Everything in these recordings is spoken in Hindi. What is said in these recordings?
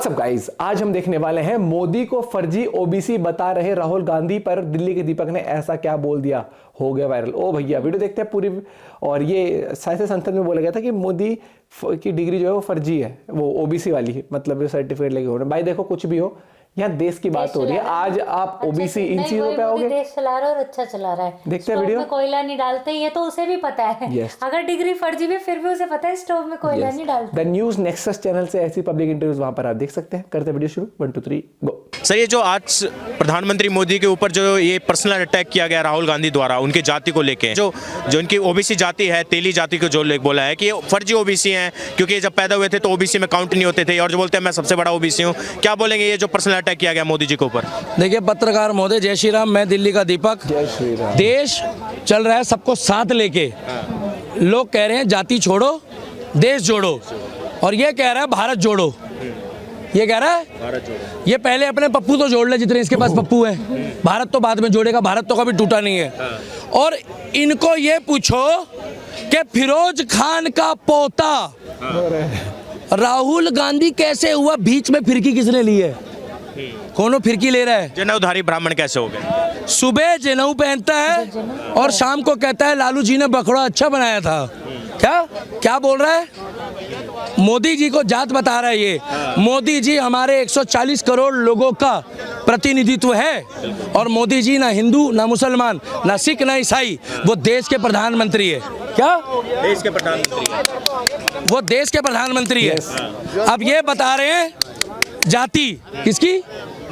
व्हाट्सअप गाइस, आज हम देखने वाले हैं मोदी को फर्जी ओबीसी बता रहे राहुल गांधी पर दिल्ली के दीपक ने ऐसा क्या बोल दिया, हो गया वायरल। ओ भैया वीडियो देखते हैं पूरी। और ये साहित्य संसद में बोला गया था कि मोदी की डिग्री जो है वो फर्जी है, वो ओबीसी वाली, मतलब सर्टिफिकेट लेके हो रहे। भाई देखो कुछ भी हो, यहाँ देश की बात हो रही है। आज आप ओबीसी इन चीजों पे आओगे। देश चला रहा है और अच्छा चला रहा है। देखते हैं वीडियो। में कोयला नहीं डालते ही है तो उसे भी पता है। अगर डिग्री फर्जी भी फिर भी उसे पता है स्टोव में कोयला नहीं डालते। द न्यूज नेक्सस चैनल से ऐसी पब्लिक इंटरव्यूज वहां पर आप देख सकते हैं। करते वीडियो शुरू, 1 2 3 गो। सर, ये जो आज प्रधानमंत्री मोदी के ऊपर जो ये पर्सनल अटैक किया गया राहुल गांधी द्वारा उनकी जाति को लेके, जो उनकी ओबीसी जाति है, तेली जाति को जो बोला है कि ये फर्जी ओबीसी हैं क्योंकि जब पैदा हुए थे तो ओबीसी में काउंट नहीं होते थे, और जो बोलते हैं मैं सबसे बड़ा ओबीसी हूँ। क्या बोलेंगे ये जो पर्सनल अटैक किया गया मोदी जी के ऊपर? देखिए पत्रकार महोदय, जय श्री राम। मैं दिल्ली का दीपक। जय श्री राम। देश चल रहा है सबको साथ लेके। लोग कह रहे हैं जाति छोड़ो देश जोड़ो, और ये कह रहा है भारत जोड़ो। ये कह रहा है भारत जोड़ो। ये पहले अपने पप्पू तो जोड़ ले जितने इसके पास पप्पू है, भारत तो बाद में जोड़ेगा, भारत तो कभी टूटा नहीं है। और इनको ये पूछो कि फिरोज खान का पोता राहुल गांधी कैसे हुआ, बीच में फिरकी किसने ली है? कौन फिरकी ले रहा है? जनेऊधारी ब्राह्मण कैसे हो गए? सुबह जनेऊ पहनता है और शाम को कहता है लालू जी ने बकरा अच्छा बनाया था। क्या बोल रहा है? मोदी जी को जात बता रहा है ये। मोदी जी हमारे 140 करोड़ लोगों का प्रतिनिधित्व है, और मोदी जी ना हिंदू ना मुसलमान ना सिख ना ईसाई, वो देश के प्रधानमंत्री है। क्या? देश के प्रधानमंत्री। वो देश के प्रधानमंत्री है। अब ये बता रहे हैं जाति किसकी?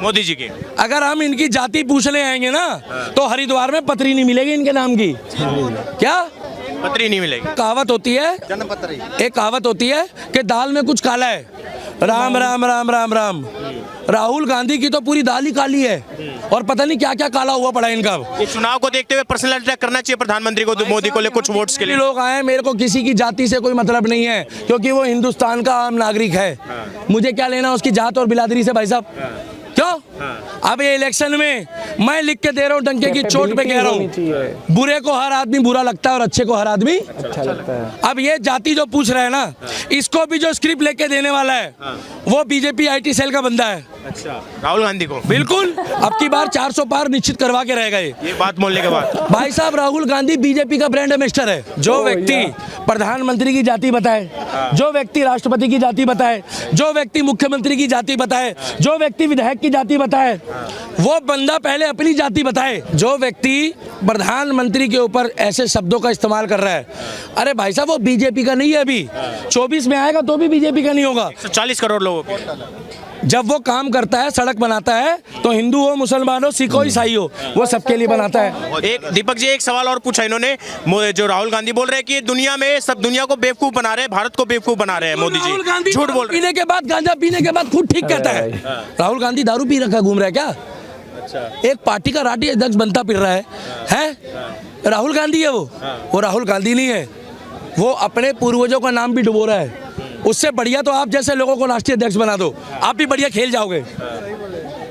मोदी जी की। अगर हम इनकी जाति पूछने आएंगे ना तो हरिद्वार में पत्री नहीं मिलेगी इनके नाम की। क्या पत्री नहीं मिलेगी? कहावत होती है, एक कहावत होती है कि दाल में कुछ काला है, राम राम राम राम राम। राहुल गांधी की तो पूरी दाल ही काली है, और पता नहीं क्या क्या काला हुआ पड़ा इनका। ये चुनाव को देखते हुए पर्सनल अटैक करना चाहिए प्रधानमंत्री को, मोदी को ले कुछ वोट्स के लिए। लोग आए, मेरे को किसी की जाति से कोई मतलब नहीं है, क्योंकि वो हिंदुस्तान का आम नागरिक है। मुझे क्या लेना उसकी जात और बिरादरी से भाई साहब? क्यों? अब ये इलेक्शन में मैं लिख के दे रहा हूँ, डंके की चोट पे कह रहा हूँ, बुरे को हर आदमी बुरा लगता है और अच्छे को हर आदमी अच्छा लगता है। अब ये जाति जो पूछ रहा है ना, इसको भी जो स्क्रिप्ट लेके देने वाला है वो बीजेपी आईटी सेल का बंदा है। अच्छा, राहुल गांधी को बिल्कुल अब की बार 400 पार निश्चित करवा के रहेगा ये बात बोलने के बाद। भाई साहब, राहुल गांधी बीजेपी का ब्रांड एम्बेसडर है। जो व्यक्ति प्रधानमंत्री की जाति बताए, जो व्यक्ति राष्ट्रपति की जाति बताए, जो व्यक्ति मुख्यमंत्री की जाति बताए, जो व्यक्ति विधायक की जाति बताए, वो बंदा पहले अपनी जाति बताए। जो व्यक्ति प्रधानमंत्री के ऊपर ऐसे शब्दों का इस्तेमाल कर रहा है, अरे भाई साहब वो बीजेपी का नहीं है। अभी 24 में आएगा तो भी बीजेपी का नहीं होगा। 140 करोड़ लोगों के जब वो काम करता है, सड़क बनाता है, तो हिंदू हो मुसलमान हो सिख हो ईसाई हो, वो सबके लिए बनाता है। एक दीपक जी, एक सवाल और पूछा इन्होंने, जो राहुल गांधी बोल रहे हैं कि दुनिया में सब दुनिया को बेवकूफ बना रहे हैं, भारत को बेवकूफ बना रहे हैं मोदी जी। राहुल गांधी झूठ बोल रहे हैं। पीने के बाद, गांजा पीने के बाद खुद ठीक कहता है। राहुल गांधी दारू पी रखा घूम रहा है क्या? अच्छा। एक पार्टी का राष्ट्रीय अध्यक्ष बनता फिर रहा है? राहुल गांधी है वो राहुल गांधी नहीं है। वो अपने पूर्वजों का नाम भी डुबो रहा है। उससे बढ़िया तो आप जैसे लोगों को राष्ट्रीय अध्यक्ष बना दो, आप भी बढ़िया खेल जाओगे।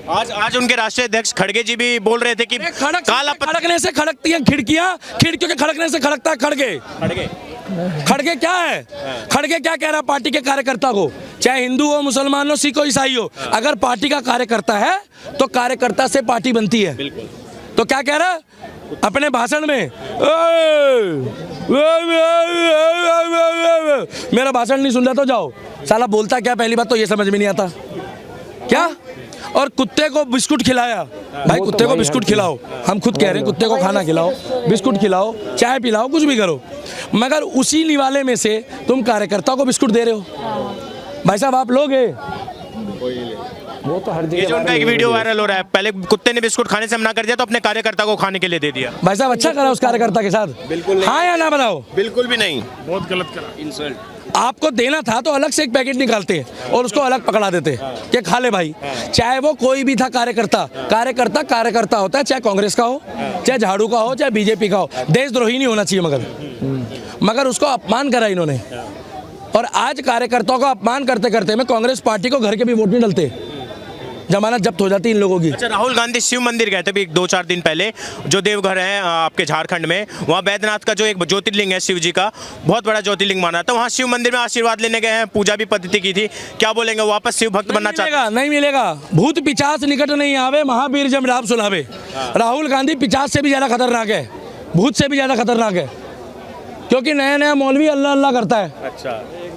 आज उनके राष्ट्रीय अध्यक्ष खड़गे जी भी बोल रहे थे कि काला खड़कने से खड़कती हैं खिड़कियां, खिड़कियों के खड़कने से खड़कता है खड़गे। खड़गे क्या है? खड़गे क्या कह रहा है पार्टी के कार्यकर्ता को, चाहे हिंदू हो मुसलमान हो सिख हो ईसाई हो, अगर पार्टी का कार्यकर्ता है तो कार्यकर्ता से पार्टी बनती है। तो क्या कह रहा है अपने भाषण में? मेरा भाषण नहीं सुन रहा तो जाओ। साला बोलता क्या? पहली बात तो ये समझ में नहीं आता क्या। और कुत्ते को बिस्कुट खिलाया। भाई कुत्ते को बिस्कुट खिलाओ, हम खुद कह रहे हैं कुत्ते को खाना खिलाओ, बिस्कुट खिलाओ, चाय पिलाओ, कुछ भी करो, मगर उसी निवाले में से तुम कार्यकर्ता को बिस्कुट दे रहे हो। भाई साहब आप लोग वो तो हर जगह। ये जो उनका एक वीडियो वायरल हो रहा है, पहले कुत्ते ने बिस्कुट खाने से मना कर दिया तो अपने कार्यकर्ता को खाने के लिए दे दिया। भाई साहब अच्छा करा उस कार्यकर्ता के साथ? बिल्कुल हाँ या ना बताओ? बिल्कुल भी नहीं, बहुत गलत करा। इंसल्ट आपको देना था तो अलग से एक पैकेट निकालते और उसको अलग पकड़ा देते कि खा ले भाई। चाहे वो कोई भी था कार्यकर्ता, कार्यकर्ता होता है, चाहे कांग्रेस का हो, चाहे झाड़ू का हो, चाहे बीजेपी का हो। देशद्रोही नहीं होना चाहिए, मगर उसको अपमान करा इन्होंने। और आज कार्यकर्ताओं का अपमान करते करते में कांग्रेस पार्टी को घर के भी वोट नहीं डलते। जमानत जब्त हो जाती इन लोगों की। अच्छा, राहुल गांधी शिव मंदिर गए थे अभी 2-4 दिन पहले, जो देवघर है आपके झारखंड में, वहाँ बैद्यनाथ का जो एक ज्योतिर्लिंग है शिव जी का, बहुत बड़ा ज्योतिर्लिंग माना था, वहाँ शिव मंदिर में आशीर्वाद लेने गए हैं, पूजा भी पद्धति की थी, क्या बोलेंगे? वापस शिव भक्त बनना चाहते हैं? नहीं मिलेगा। भूत पिचास निकट नहीं आवे, महावीर जब राम सुनावे। राहुल गांधी पिचास से भी ज्यादा खतरनाक है, भूत से भी ज्यादा खतरनाक है, क्योंकि नया नया मौलवी अल्लाह अल्लाह करता है। अच्छा,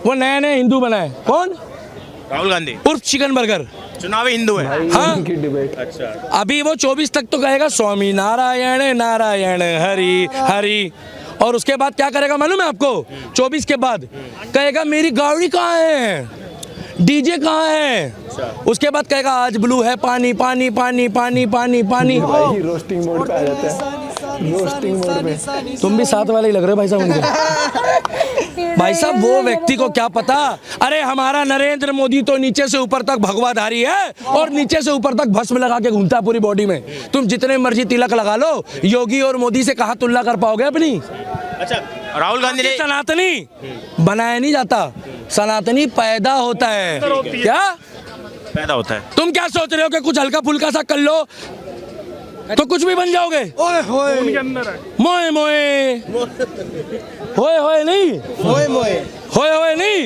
वो नए नए हिंदू बना है। कौन? राहुल गांधी उर्फ चिकन बर्गर। चुनावी हिंदू है। हाँ, उनकी डिबेट। अच्छा, अभी वो 24 तक तो कहेगा स्वामी नारायण नारायण हरि हरि, और उसके बाद क्या करेगा मालूम है आपको? 24 के बाद कहेगा मेरी गाड़ी कहाँ है, डीजे कहाँ है। उसके बाद कहेगा आज ब्लू है पानी पानी पानी पानी पानी पानी। भाई रोस्टिंग मोड पे आ जाते हैं, रोस्टिंग मोड में। तुम भी साथ वाले ही लग रहे हो भाई साहब उनके। भाई साहब वो व्यक्ति को क्या पता, अरे हमारा नरेंद्र मोदी तो नीचे से ऊपर तक भगवाधारी है और नीचे से ऊपर तक भस्म लगा के घूमता है पूरी बॉडी में। तुम जितने मर्जी तिलक लगा लो, योगी और मोदी से कहाँ तुलना कर पाओगे अपनी? अच्छा, राहुल गांधी ने सनातनी बनाया नहीं जाता, सनातनी पैदा होता है। क्या पैदा होता है? तुम क्या सोच रहे हो कि कुछ हल्का फुल्का सा कर लो तो कुछ भी बन जाओगे? ओए होए मोए मोए, होए होए नहीं, होए होए नहीं,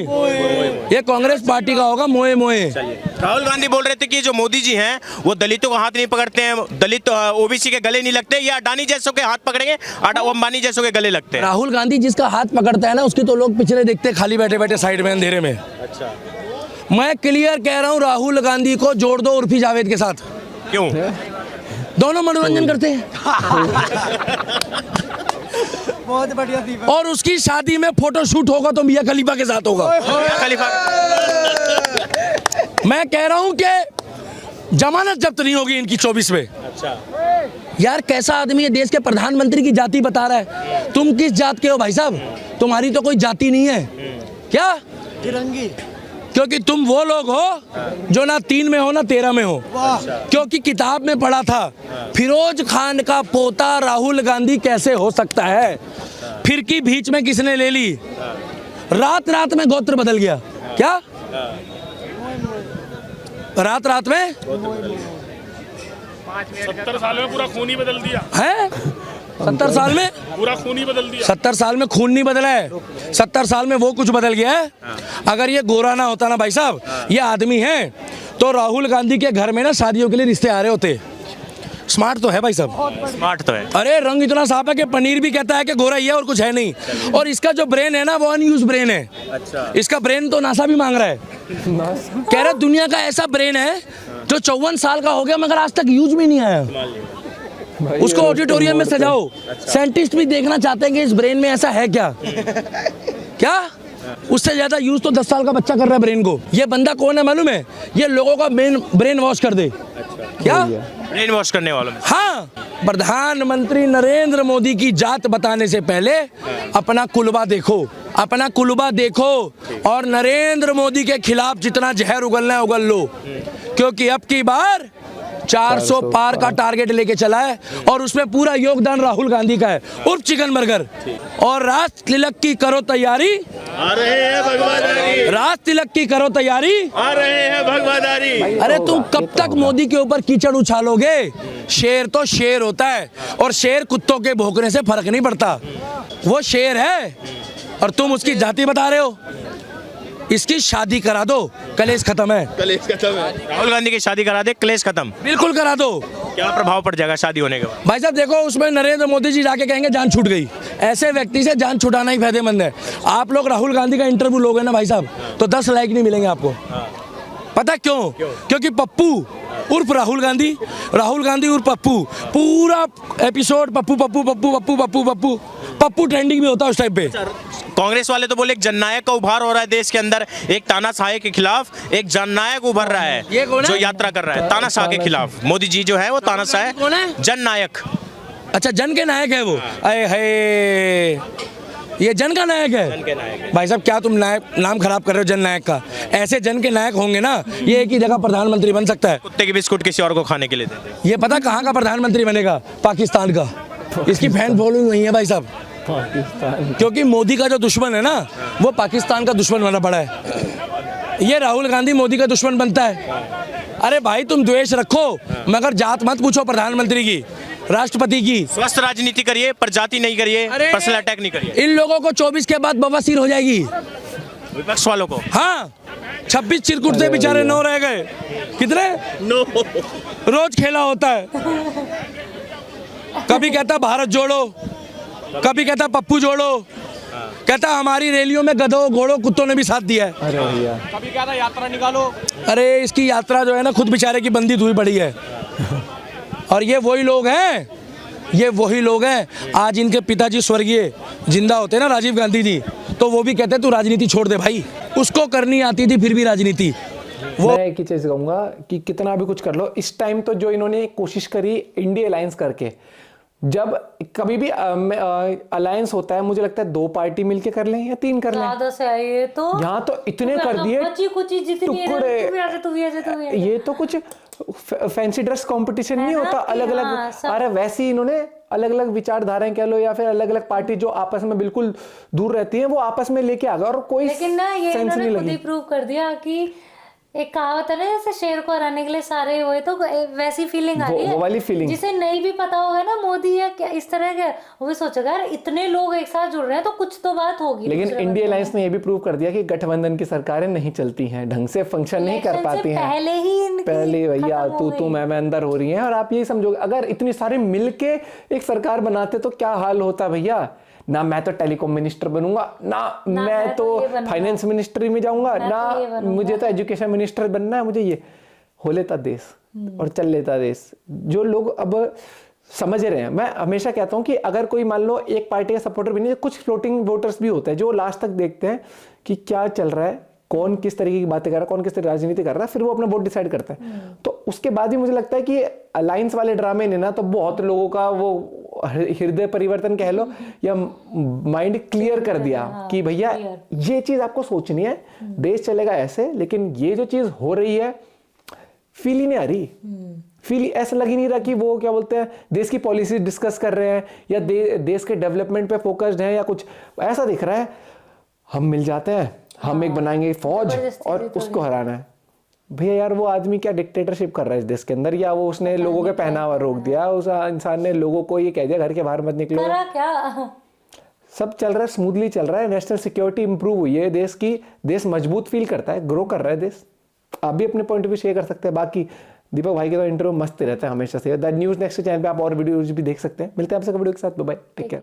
ये कांग्रेस पार्टी का होगा मोए मोए। राहुल गांधी बोल रहे थे कि जो मोदी जी हैं वो दलितों का हाथ नहीं पकड़ते हैं, दलित ओबीसी के गले नहीं लगते, या अडानी जैसों के हाथ पकड़ेंगे, अंबानी जैसों के गले लगते हैं। राहुल गांधी जिसका हाथ पकड़ता है ना, उसकी तो लोग पिछले देखते हैं, खाली बैठे बैठे साइड में अंधेरे में। अच्छा, मैं क्लियर कह रहा हूँ, राहुल गांधी को जोड़ दो उर्फी जावेद के साथ। क्यों? दोनों मनोरंजन करते हैं। बहुत बढ़िया थी। और उसकी शादी में फोटो शूट होगा तो मियां खलीफा के साथ होगा। खलीफा। मैं कह रहा हूं कि जमानत जब्त नहीं होगी इनकी 24 में। अच्छा, यार कैसा आदमी है, देश के प्रधानमंत्री की जाति बता रहा है। तुम किस जात के हो भाई साहब? तुम्हारी तो कोई जाति नहीं है क्या? तिरंगी। क्योंकि तुम वो लोग हो जो ना 3 में हो ना 13 में हो। क्योंकि किताब में पढ़ा था फिरोज खान का पोता राहुल गांधी कैसे हो सकता है। फिर की बीच में किसने ले ली, रात रात में गोत्र बदल गया। क्या रात रात में? 70 साल में पूरा खून ही बदल दिया है। 70 साल में पूरा खून ही बदल दिया। 70 साल में खून नहीं बदला है, 70 साल में वो कुछ बदल गया है। अगर ये गोरा ना होता ना भाई साहब, ये आदमी है, तो राहुल गांधी के घर में ना शादियों के लिए रिश्ते आ रहे होते। स्मार्ट तो है भाई साहब, स्मार्ट तो है। अरे रंग इतना साफ है कि पनीर भी कहता है कि गोरा ही है और कुछ है नहीं। और इसका जो ब्रेन है ना, वो अनयूज ब्रेन है। अच्छा, इसका ब्रेन तो नासा भी मांग रहा है। कह रहे दुनिया का ऐसा ब्रेन है जो 54 साल का हो गया मगर आज तक यूज भी नहीं आया। उसको ऑडिटोरियम में सजाओ। साइंटिस्ट भी देखना चाहते हैं कि इस ब्रेन में ऐसा है क्या। क्या उससे ज्यादा यूज तो 10 साल का बच्चा कर रहा है ब्रेन को। ये बंदा कौन है मालूम है? ये लोगों का ब्रेन वॉश कर दे। क्या ब्रेन वॉश करने वालों में? हाँ, प्रधानमंत्री नरेंद्र मोदी की जात बताने से पहले अपना कुलबा देखो, अपना कुलबा देखो, और नरेंद्र मोदी के खिलाफ जितना जहर उगलना है उगल लो, क्योंकि अब की बार 400 पार का टारगेट लेके चला है और उसमें पूरा योगदान राहुल गांधी का है उर्फ चिकन बर्गर। और राज तिलक की करो तैयारी, आ रहे हैं भगवाधारी, राज तिलक की करो तैयारी, आ रहे हैं भगवाधारी। अरे तुम कब तक मोदी के ऊपर कीचड़ उछालोगे? शेर तो शेर होता है, और शेर कुत्तों के भौंकने से फर्क नहीं पड़ता। वो शेर है और तुम उसकी जाति बता रहे हो। इसकी शादी करा दो, कलेश खत्म है। कलेश खत्म है। राहुल गांधी की शादी करा दे, कलेश खत्म। बिल्कुल करा दो। क्या प्रभाव पड़ जाएगा शादी होने के बाद? भाई साहब देखो, उसमें नरेंद्र मोदी जी जाके कहेंगे जान छूट गई। ऐसे व्यक्ति से जान छुड़ाना ही फायदेमंद है। आप लोग राहुल गांधी का इंटरव्यू लोगे ना भाई साहब, तो 10 लाइक नहीं मिलेंगे आपको। पता क्यों? क्योंकि पप्पू उर्फ राहुल गांधी, राहुल गांधी उर्फ पप्पू, पूरा एपिसोड पप्पू पप्पू पप्पू पप्पू पप्पू पप्पू पप्पू ट्रेंडिंग में होता है उस टाइम पे। कांग्रेस वाले तो बोले एक जननायक का उभार हो रहा है देश के अंदर, एक तानाशाही के खिलाफ एक जननायक उभर रहा है, ये कौन है? जो यात्रा कर रहा है तानाशाह के खिलाफ। मोदी जी जो है वो तानाशाह कौन है? जननायक। अच्छा, जन के नायक है वो। अरे है, ये जन का नायक है। भाई साहब क्या तुम नायक नाम खराब कर रहे हो जन नायक का? ऐसे जन के नायक होंगे ना, ये एक ही जगह प्रधानमंत्री बन सकता है। कुत्ते के बिस्कुट किसी और को खाने के लिए देते। ये पता कहाँ का प्रधानमंत्री बनेगा? पाकिस्तान का। इसकी फैन फॉलोइंग नहीं है भाई साहब, पाकिस्तान। क्योंकि मोदी का जो दुश्मन है ना, वो पाकिस्तान का दुश्मन बना पड़ा है। ये राहुल गांधी मोदी का दुश्मन बनता है। अरे भाई तुम द्वेष रखो मगर जात मत पूछो प्रधानमंत्री की, राष्ट्रपति की। स्वस्थ राजनीति करिए पर जाति नहीं करिए, पर्सनल अटैक नहीं करिए। इन लोगों को 24 के बाद बवासीर हो जाएगी, विपक्ष वालों को। हाँ 26 चिरकुट से बेचारे 9 रह गए, कितने 9 रोज खेला होता है। कभी कहता भारत जोड़ो, कभी कहता पप्पू जोड़ो, कहता हमारी रैलियों में गधों घोड़ों कुत्तों ने भी साथ दिया है। अरे भैया कभी कहता यात्रा निकालो। अरे इसकी यात्रा जो है ना खुद बेचारे की बंदी हुई पड़ी है। और ये वही लोग हैं, ये वही लोग हैं। आज इनके पिताजी स्वर्गीय जिंदा होते हैं ना राजीव गांधी जी, तो वो भी कहते हैं तू राजनीति छोड़ दे भाई। उसको करनी आती थी फिर भी राजनीति। वो मैं एक ही चीज कहूंगा कि कितना भी कुछ कर लो, इस टाइम तो जो इन्होंने कोशिश करी इंडिया अलायंस करके, जब कभी भी अलायंस होता है मुझे लगता है 2 पार्टी मिलके कर लें या 3 कर लें। ज्यादा से आए तो यहाँ तो इतने कर दिए टुकड़े। ये तो कुछ फैंसी ड्रेस कंपटीशन नहीं होता, अलग अलग। अरे वैसे ही इन्होंने अलग अलग विचारधाराएं कह लो या फिर अलग अलग पार्टी जो आपस में बिल्कुल दूर रहती है वो आपस में लेके आ गए और कोई लेकिन ना ये सेंस नहीं खुद ही लगी। प्रूव कर दिया कि एक कहावत है ना, जैसे शेर को हराने के लिए सारे हुए, तो वैसी फीलिंग आ रही है। वो वाली फीलिंग जिसे नहीं भी पता होगा ना मोदी या क्या इस तरह के, वो भी सोचेगा यार इतने लोग एक साथ जुड़ रहे हैं तो कुछ तो बात होगी। लेकिन इंडिया अलायंस ने ये भी प्रूव कर दिया कि गठबंधन की सरकारें नहीं चलती हैं, ढंग से फंक्शन नहीं कर पाती हैं। पहले भैया तू मैं अंदर हो रही है। और आप यही समझोगे अगर इतनी सारे मिलके एक सरकार बनाते तो क्या हाल होता भैया। ना मैं तो टेलीकॉम मिनिस्टर बनूंगा, ना मैं तो फाइनेंस मिनिस्ट्री में जाऊंगा, ना मुझे तो एजुकेशन मिनिस्टर बनना है। मुझे ये हो लेता देश और चल लेता देश। जो लोग अब समझ रहे हैं, मैं हमेशा कहता हूं कि अगर कोई मान लो एक पार्टी का सपोर्टर भी नहीं, कुछ फ्लोटिंग वोटर्स भी होते हैं जो लास्ट तक देखते हैं कि क्या चल रहा है, कौन किस तरीके की बातें कर रहा है, कौन किस तरह राजनीति कर रहा है, फिर वो अपना वोट डिसाइड करता है। तो उसके बाद ही मुझे लगता है कि अलायंस वाले ड्रामे ने ना तो बहुत लोगों का वो हृदय परिवर्तन कह लो या माइंड क्लियर कर दिया कि भैया ये चीज आपको सोचनी है, देश चलेगा ऐसे। लेकिन ये जो चीज हो रही है फील ही नहीं आ रही, फील ऐसा लग ही नहीं रहा कि वो क्या बोलते हैं देश की पॉलिसी डिस्कस कर रहे हैं या देश के डेवलपमेंट पे फोकस्ड है या कुछ ऐसा दिख रहा है। हम मिल जाते हैं, हम एक बनाएंगे फौज और उसको हराना है। भैया यार वो आदमी क्या डिक्टेटरशिप कर रहा है इस देश के अंदर, या वो उसने लोगों के पहनावा रोक दिया, उस इंसान ने लोगों को ये कह दिया घर के बाहर मत निकलो। क्या सब चल रहा है, स्मूथली चल रहा है, नेशनल सिक्योरिटी इंप्रूव हुई है देश की, देश मजबूत फील करता है, ग्रो कर रहा है देश। आप भी अपने पॉइंट ऑफ व्यू शेयर कर सकते हैं। बाकी दीपक भाई के तो इंटरव्यू मस्त रहता है हमेशा से। द न्यूज़ नेक्स्ट चैनल पे आप और वीडियोज भी देख सकते हैं। मिलते हैं आपसे वीडियो के साथ, बाय बाय, टेक केयर।